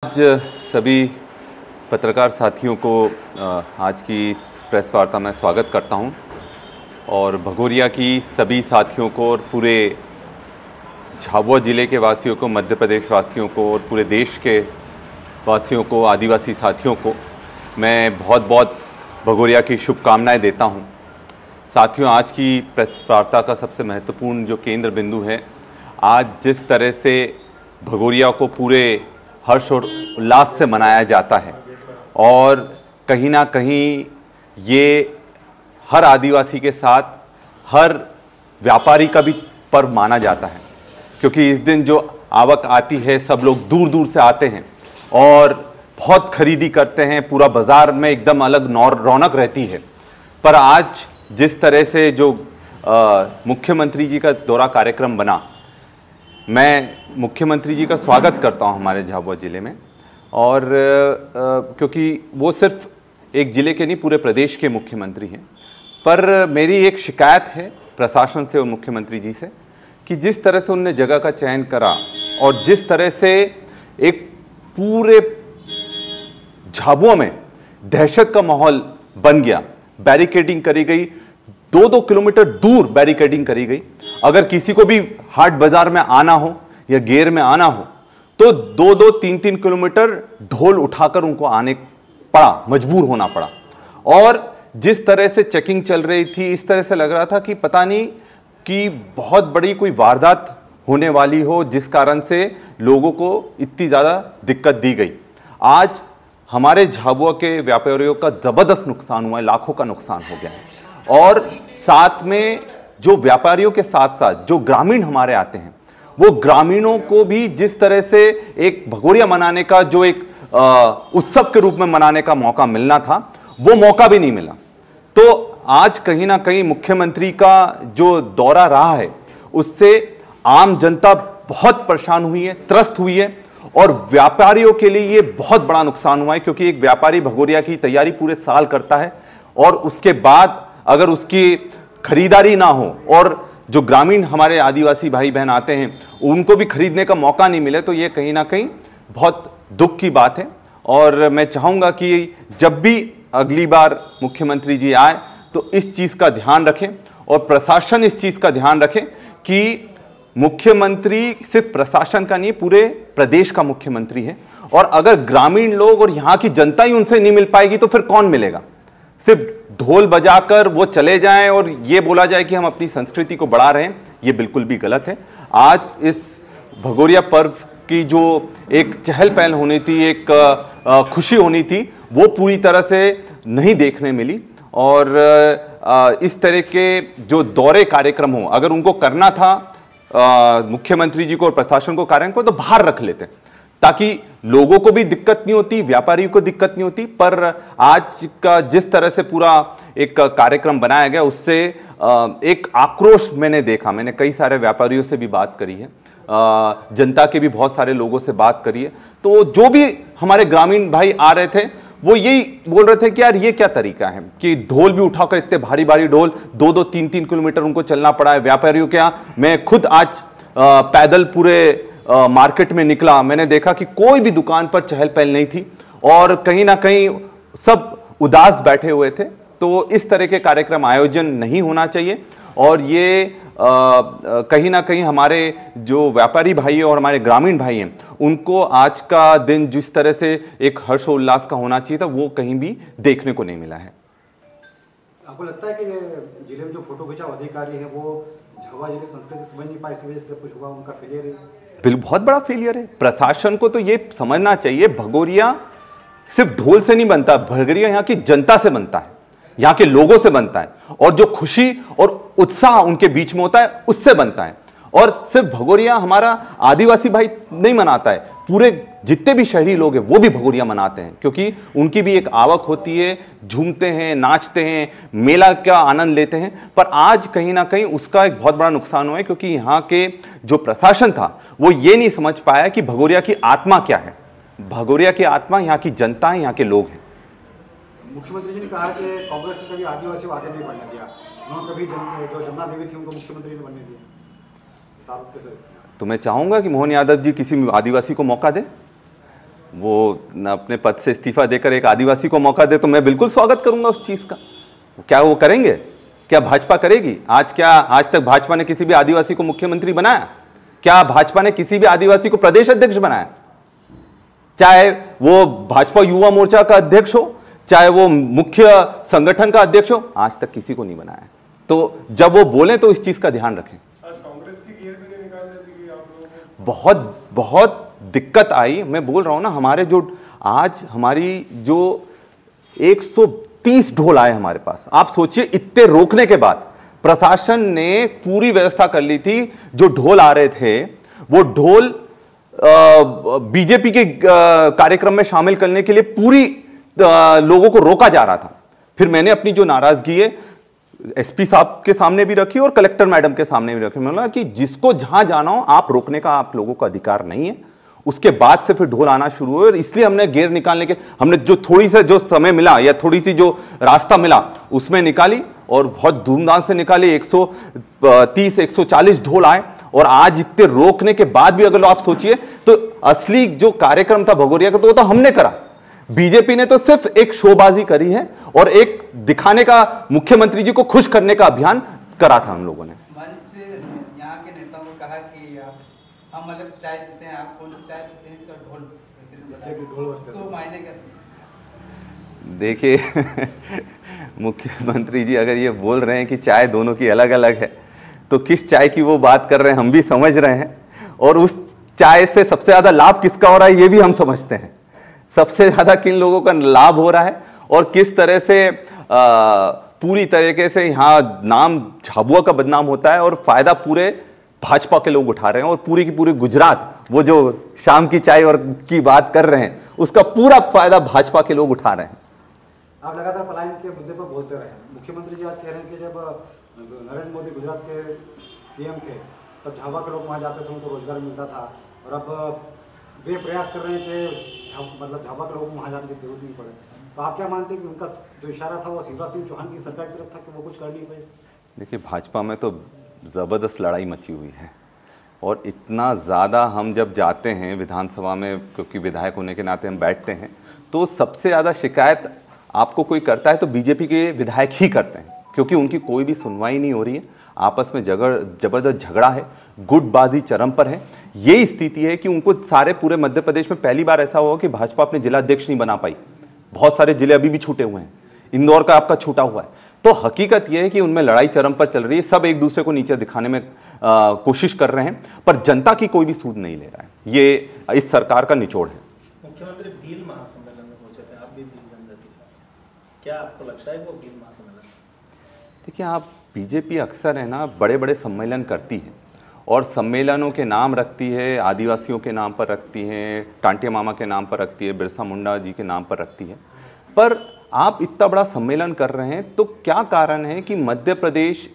आज सभी पत्रकार साथियों को आज की इस प्रेस वार्ता में स्वागत करता हूं और भगोरिया की सभी साथियों को और पूरे झाबुआ ज़िले के वासियों को, मध्य प्रदेश वासियों को और पूरे देश के वासियों को, आदिवासी साथियों को मैं बहुत बहुत भगोरिया की शुभकामनाएं देता हूं। साथियों, आज की प्रेस वार्ता का सबसे महत्वपूर्ण जो केंद्र बिंदु है, आज जिस तरह से भगोरिया को पूरे हर्ष और उल्लास से मनाया जाता है और कहीं ना कहीं ये हर आदिवासी के साथ हर व्यापारी का भी पर्व माना जाता है, क्योंकि इस दिन जो आवक आती है सब लोग दूर दूर से आते हैं और बहुत खरीदी करते हैं। पूरा बाजार में एकदम अलग रौनक रहती है। पर आज जिस तरह से जो मुख्यमंत्री जी का दौरा कार्यक्रम बना, मैं मुख्यमंत्री जी का स्वागत करता हूं हमारे झाबुआ ज़िले में। और क्योंकि वो सिर्फ एक ज़िले के नहीं, पूरे प्रदेश के मुख्यमंत्री हैं। पर मेरी एक शिकायत है प्रशासन से और मुख्यमंत्री जी से कि जिस तरह से उनने जगह का चयन करा और जिस तरह से एक पूरे झाबुआ में दहशत का माहौल बन गया, बैरिकेडिंग करी गई, 2-2 किलोमीटर दूर बैरिकेडिंग करी गई। अगर किसी को भी हाट बाजार में आना हो या गेर में आना हो तो 2-2, 3-3 किलोमीटर ढोल उठाकर उनको आने पड़ा, मजबूर होना पड़ा। और जिस तरह से चेकिंग चल रही थी, इस तरह से लग रहा था कि पता नहीं कि बहुत बड़ी कोई वारदात होने वाली हो, जिस कारण से लोगों को इतनी ज़्यादा दिक्कत दी गई। आज हमारे झाबुआ के व्यापारियों का ज़बरदस्त नुकसान हुआ है, लाखों का नुकसान हो गया है। और साथ में जो व्यापारियों के साथ साथ जो ग्रामीण हमारे आते हैं, वो ग्रामीणों को भी जिस तरह से एक भगोरिया मनाने का जो एक उत्सव के रूप में मनाने का मौका मिलना था, वो मौका भी नहीं मिला। तो आज कहीं ना कहीं मुख्यमंत्री का जो दौरा रहा है, उससे आम जनता बहुत परेशान हुई है, त्रस्त हुई है और व्यापारियों के लिए ये बहुत बड़ा नुकसान हुआ है। क्योंकि एक व्यापारी भगोरिया की तैयारी पूरे साल करता है और उसके बाद अगर उसकी खरीदारी ना हो और जो ग्रामीण हमारे आदिवासी भाई बहन आते हैं उनको भी खरीदने का मौका नहीं मिले, तो ये कहीं ना कहीं बहुत दुख की बात है। और मैं चाहूँगा कि जब भी अगली बार मुख्यमंत्री जी आए तो इस चीज़ का ध्यान रखें और प्रशासन इस चीज़ का ध्यान रखें कि मुख्यमंत्री सिर्फ प्रशासन का नहीं, पूरे प्रदेश का मुख्यमंत्री है। और अगर ग्रामीण लोग और यहाँ की जनता ही उनसे नहीं मिल पाएगी तो फिर कौन मिलेगा? सिर्फ ढोल बजाकर वो चले जाएं और ये बोला जाए कि हम अपनी संस्कृति को बढ़ा रहे हैं, ये बिल्कुल भी गलत है। आज इस भगोरिया पर्व की जो एक चहल पहल होनी थी, एक खुशी होनी थी, वो पूरी तरह से नहीं देखने मिली। और इस तरह के जो दौरे कार्यक्रम हो, अगर उनको करना था मुख्यमंत्री जी को और प्रशासन को कार्यक्रम को, तो बाहर रख लेते ताकि लोगों को भी दिक्कत नहीं होती, व्यापारियों को दिक्कत नहीं होती। पर आज का जिस तरह से पूरा एक कार्यक्रम बनाया गया, उससे एक आक्रोश मैंने देखा। मैंने कई सारे व्यापारियों से भी बात करी है, जनता के भी बहुत सारे लोगों से बात करी है। तो जो भी हमारे ग्रामीण भाई आ रहे थे वो यही बोल रहे थे कि यार ये क्या तरीका है कि ढोल भी उठाकर, इतने भारी भारी ढोल 2-2, 3-3 किलोमीटर उनको चलना पड़ा है व्यापारियों के यहाँ। मैं खुद आज पैदल पूरे मार्केट में निकला, मैंने देखा कि कोई भी दुकान पर चहल पहल नहीं थी और कहीं ना कहीं सब उदास बैठे हुए थे। तो इस तरह के कार्यक्रम आयोजन नहीं होना चाहिए और ये कहीं ना कहीं हमारे जो व्यापारी भाई हैं और हमारे ग्रामीण भाई हैं, उनको आज का दिन जिस तरह से एक हर्षोल्लास का होना चाहिए था, वो कहीं भी देखने को नहीं मिला है। आपको लगता है कि ये जिले में जो फोटो खिंचाव अधिकारी है वो झाबुआ जिले संस्कृति समझ नहीं पाए, इस वजह से कुछ हुआ, उनका फेलियर है? बिल्कुल, बहुत बड़ा फेलियर है। प्रशासन को तो ये समझना चाहिए, भगोरिया सिर्फ ढोल से नहीं बनता, भगोरिया यहाँ की जनता से बनता है, यहाँ के लोगों से बनता है और जो खुशी और उत्साह उनके बीच में होता है उससे बनता है। और सिर्फ भगोरिया हमारा आदिवासी भाई नहीं मनाता है, पूरे जितने भी शहरी लोग हैं वो भी भगोरिया मनाते हैं, क्योंकि उनकी भी एक आवक होती है, झूमते हैं, नाचते हैं, मेला का आनंद लेते हैं। पर आज कहीं ना कहीं उसका एक बहुत बड़ा नुकसान हुआ है, क्योंकि यहाँ के जो प्रशासन था वो ये नहीं समझ पाया कि भगोरिया की आत्मा क्या है। भगोरिया की आत्मा यहाँ की जनता है, यहाँ के लोग हैं। मुख्यमंत्री जी ने कहा कि कांग्रेस ने कभी आदिवासी को आगे नहीं बढ़ने दिया, उन्होंने कभी जो जमुना देवी थी उनको मुख्यमंत्री ने बनने दिया। तो मैं चाहूंगा कि मोहन यादव जी किसी आदिवासी को मौका दें। वो अपने पद से इस्तीफा देकर एक आदिवासी को मौका दे तो मैं बिल्कुल स्वागत करूंगा उस चीज का। क्या वो करेंगे? क्या भाजपा करेगी? आज तक भाजपा ने किसी भी आदिवासी को मुख्यमंत्री बनाया? क्या भाजपा ने किसी भी आदिवासी को प्रदेश अध्यक्ष बनाया? चाहे वो भाजपा युवा मोर्चा का अध्यक्ष हो, चाहे वो मुख्य संगठन का अध्यक्ष हो, आज तक किसी को नहीं बनाया। तो जब वो बोले तो इस चीज का ध्यान रखें। आज कांग्रेस की गियर भी नहीं निकालने दी आप लोगों को? बहुत बहुत दिक्कत आई। मैं बोल रहा हूं ना, हमारी जो 130 ढोल आए हमारे पास। आप सोचिए, इतने रोकने के बाद प्रशासन ने पूरी व्यवस्था कर ली थी। जो ढोल आ रहे थे वो ढोल बीजेपी के कार्यक्रम में शामिल करने के लिए पूरी लोगों को रोका जा रहा था। फिर मैंने अपनी जो नाराजगी है एसपी साहब के सामने भी रखी और कलेक्टर मैडम के सामने भी रखी। मैंने बोला कि जिसको जहां जाना हो, आप रोकने का आप लोगों का अधिकार नहीं है। उसके बाद से फिर ढोल आना शुरू हुए और इसलिए हमने गेर निकालने के, हमने जो थोड़ी सा जो समय मिला या थोड़ी सी जो रास्ता मिला उसमें निकाली और बहुत धूमधाम से निकाली। 130 140 ढोल आए और आज इतने रोकने के बाद भी अगर आप सोचिए तो असली जो कार्यक्रम था भगोरिया का तो वो तो हमने करा। बीजेपी ने तो सिर्फ एक शोबाजी करी है और एक दिखाने का, मुख्यमंत्री जी को खुश करने का अभियान करा था हम लोगों ने। मंच यहाँ के नेताओं ने कहा कि हम मतलब चाय पीते हैं, आप कौन सी चाय पीते हैं? ढोल उसको मायने कैसे? देखिए मुख्यमंत्री जी अगर ये बोल रहे हैं कि चाय दोनों की अलग अलग है तो किस चाय की वो बात कर रहे हैं हम भी समझ रहे हैं, और उस चाय से सबसे ज्यादा लाभ किसका हो रहा है ये भी हम समझते हैं। सबसे ज्यादा किन लोगों का लाभ हो रहा है और किस तरह से पूरी तरीके से यहाँ नाम झाबुआ का बदनाम होता है और फायदा पूरे भाजपा के लोग उठा रहे हैं और पूरी की पूरी गुजरात, वो जो शाम की चाय और की बात कर रहे हैं उसका पूरा फायदा भाजपा के लोग उठा रहे हैं। आप लगातार पलायन के मुद्दे पर बोलते रहे। मुख्यमंत्री जी आज कह रहे हैं कि जब नरेंद्र मोदी गुजरात के सीएम थे तब झाबुआ के लोग वहाँ जाते थे, उनको रोजगार मिलता था, और अब वे प्रयास कर रहे हैं कि मतलब झाबुआ के लोगों को वहाँ जाने की जरूरत नहीं पड़े। तो आप क्या मानते हैं कि उनका जो इशारा था वो शिवराज सिंह चौहान की सरकार की तरफ था कि वो कुछ कर नहीं पाए? देखिए, भाजपा में तो ज़बरदस्त लड़ाई मची हुई है और इतना ज़्यादा हम जब जाते हैं विधानसभा में, क्योंकि विधायक होने के नाते हम बैठते हैं, तो सबसे ज़्यादा शिकायत आपको कोई करता है तो बीजेपी के विधायक ही करते हैं, क्योंकि उनकी कोई भी सुनवाई नहीं हो रही है। आपस में जबरदस्त झगड़ा है, गुटबाजी चरम पर है। यही स्थिति है कि उनको सारे पूरे मध्य प्रदेश में पहली बार ऐसा हुआ कि भाजपा अपने जिला अध्यक्ष नहीं बना पाई। बहुत सारे जिले अभी भी छूटे हुए हैं, इंदौर का आपका छूटा हुआ है। तो हकीकत यह है कि उनमें लड़ाई चरम पर चल रही है, सब एक दूसरे को नीचे दिखाने में कोशिश कर रहे हैं, पर जनता की कोई भी सूद नहीं ले रहा है। ये इस सरकार का निचोड़ है। मुख्यमंत्री भील महासम्मेलन में पहुंचे थे, आप भी भील जनजाति से, क्या आपको लगता है वो भील महासम्मेलन? देखिए, आप बीजेपी अक्सर है ना बड़े बड़े सम्मेलन करती है और सम्मेलनों के नाम रखती है, आदिवासियों के नाम पर रखती है, टांटिया मामा के नाम पर रखती है, बिरसा मुंडा जी के नाम पर रखती है। पर आप इतना बड़ा सम्मेलन कर रहे हैं तो क्या कारण है कि मध्य प्रदेश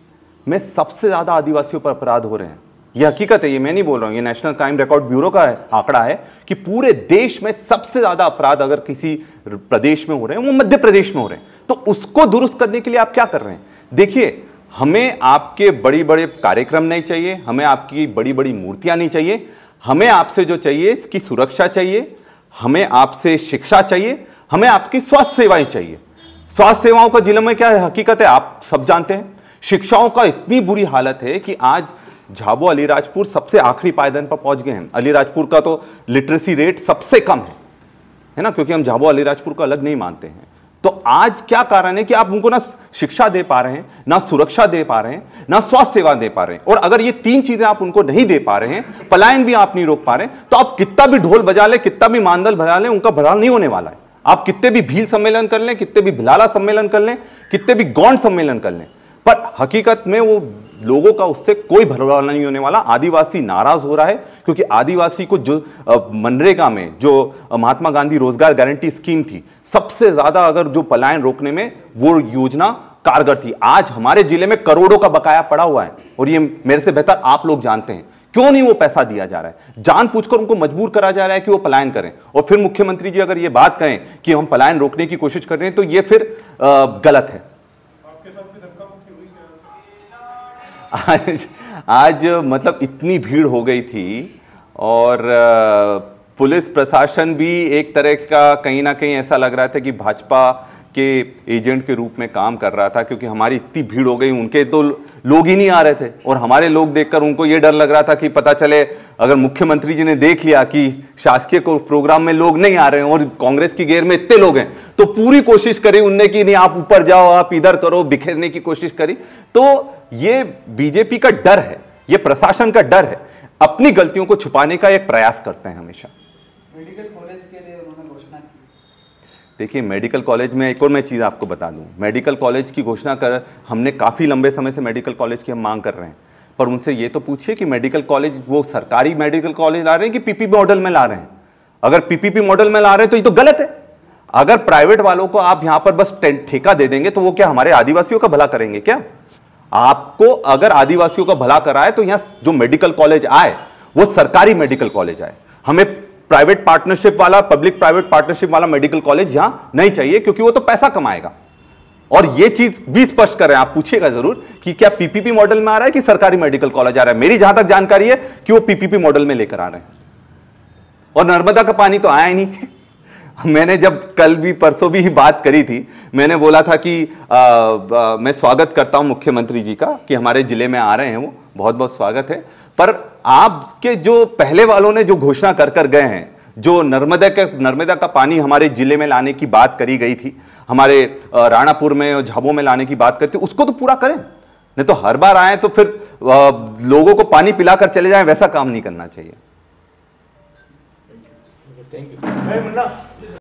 में सबसे ज़्यादा आदिवासियों पर अपराध हो रहे हैं? यह हकीकत है, ये मैं नहीं बोल रहा हूँ, ये नेशनल क्राइम रिकॉर्ड ब्यूरो का आंकड़ा है कि पूरे देश में सबसे ज़्यादा अपराध अगर किसी प्रदेश में हो रहे हैं वो मध्य प्रदेश में हो रहे हैं। तो उसको दुरुस्त करने के लिए आप क्या कर रहे हैं? देखिए, हमें आपके बड़ी बड़े कार्यक्रम नहीं चाहिए, हमें आपकी बड़ी बड़ी मूर्तियां नहीं चाहिए, हमें आपसे जो चाहिए इसकी सुरक्षा चाहिए, हमें आपसे शिक्षा चाहिए, हमें आपकी स्वास्थ्य सेवाएं चाहिए। स्वास्थ्य सेवाओं का जिले में क्या है, हकीकत है आप सब जानते हैं। शिक्षाओं का इतनी बुरी हालत है कि आज झाबुआ अलीराजपुर सबसे आखिरी पायदान पर पहुंच गए हैं। अलीराजपुर का तो लिटरेसी रेट सबसे कम है ना, क्योंकि हम झाबुआ अलीराजपुर को अलग नहीं मानते हैं। तो आज क्या कारण है कि आप उनको ना शिक्षा दे पा रहे हैं, ना सुरक्षा दे पा रहे हैं, ना स्वास्थ्य सेवा दे पा रहे हैं। और अगर ये तीन चीजें आप उनको नहीं दे पा रहे हैं, पलायन भी आप नहीं रोक पा रहे हैं, तो आप कितना भी ढोल बजा लें, कितना भी मांदल बजा लें, उनका भला नहीं होने वाला है। आप कितने भी भील सम्मेलन कर लें, कितने भी भिलाला सम्मेलन कर लें, कितने भी गौंड सम्मेलन कर लें, पर हकीकत में वो लोगों का उससे कोई भला नहीं होने वाला। आदिवासी नाराज हो रहा है क्योंकि आदिवासी को जो मनरेगा में जो महात्मा गांधी रोजगार गारंटी स्कीम थी, सबसे ज्यादा अगर जो पलायन रोकने में वो योजना कारगर थी। आज हमारे जिले में करोड़ों का बकाया पड़ा हुआ है और ये मेरे से बेहतर आप लोग जानते हैं क्यों नहीं वो पैसा दिया जा रहा है। जानबूझकर उनको मजबूर करा जा रहा है कि वो पलायन करें, और फिर मुख्यमंत्री जी अगर ये बात कहें कि हम पलायन रोकने की कोशिश कर रहे हैं तो ये फिर गलत है। आज मतलब इतनी भीड़ हो गई थी और पुलिस प्रशासन भी एक तरह का कहीं ना कहीं ऐसा लग रहा था कि भाजपा के एजेंट के रूप में काम कर रहा था, क्योंकि हमारी इतनी भीड़ हो गई, उनके तो लोग ही नहीं आ रहे थे और हमारे लोग देखकर उनको ये डर लग रहा था कि पता चले अगर मुख्यमंत्री जी ने देख लिया कि शासकीय को प्रोग्राम में लोग नहीं आ रहे हैं और कांग्रेस की घेर में इतने लोग हैं, तो पूरी कोशिश करी उनने कि नहीं आप ऊपर जाओ, आप इधर करो, बिखेरने की कोशिश करी। तो ये बीजेपी का डर है, ये प्रशासन का डर है, अपनी गलतियों को छुपाने का एक प्रयास करते हैं हमेशा। मेडिकल कॉलेज के लिए उन्होंने घोषणा की। देखिए मेडिकल कॉलेज में एक और मैं चीज़ आपको बता दूं, मेडिकल कॉलेज की घोषणा कर हमने काफ़ी लंबे समय से मेडिकल कॉलेज की हम मांग कर रहे हैं, पर उनसे ये तो पूछिए कि मेडिकल कॉलेज वो सरकारी मेडिकल कॉलेज ला रहे हैं कि पीपीपी मॉडल में ला रहे हैं। अगर पीपीपी मॉडल में ला रहे हैं तो ये तो गलत है। अगर प्राइवेट वालों को आप यहां पर बस ठेका दे देंगे तो वो क्या हमारे आदिवासियों का भला करेंगे क्या? आपको अगर आदिवासियों का भला कराए तो यहां जो मेडिकल कॉलेज आए वो सरकारी मेडिकल कॉलेज आए। हमें प्राइवेट पार्टनरशिप वाला, पब्लिक प्राइवेट पार्टनरशिप वाला मेडिकल कॉलेज यहां नहीं चाहिए, क्योंकि वो तो पैसा कमाएगा। और ये चीज भी स्पष्ट करें, आप पूछिएगा जरूर कि क्या पीपीपी मॉडल में आ रहा है कि सरकारी मेडिकल कॉलेज आ रहा है। मेरी जहां तक जानकारी है कि वो पीपीपी मॉडल में लेकर आ रहे हैं। और नर्मदा का पानी तो आया ही नहीं। मैंने जब कल भी परसों भी बात करी थी, मैंने बोला था कि मैं स्वागत करता हूं मुख्यमंत्री जी का कि हमारे जिले में आ रहे हैं, वो बहुत बहुत स्वागत है। पर आपके जो पहले वालों ने जो घोषणा कर गए हैं, जो नर्मदा का पानी हमारे जिले में लाने की बात करी गई थी, हमारे राणापुर में और झाबुआ में लाने की बात करती, उसको तो पूरा करें। नहीं तो हर बार आए तो फिर लोगों को पानी पिलाकर चले जाएं, वैसा काम नहीं करना चाहिए। Thank you.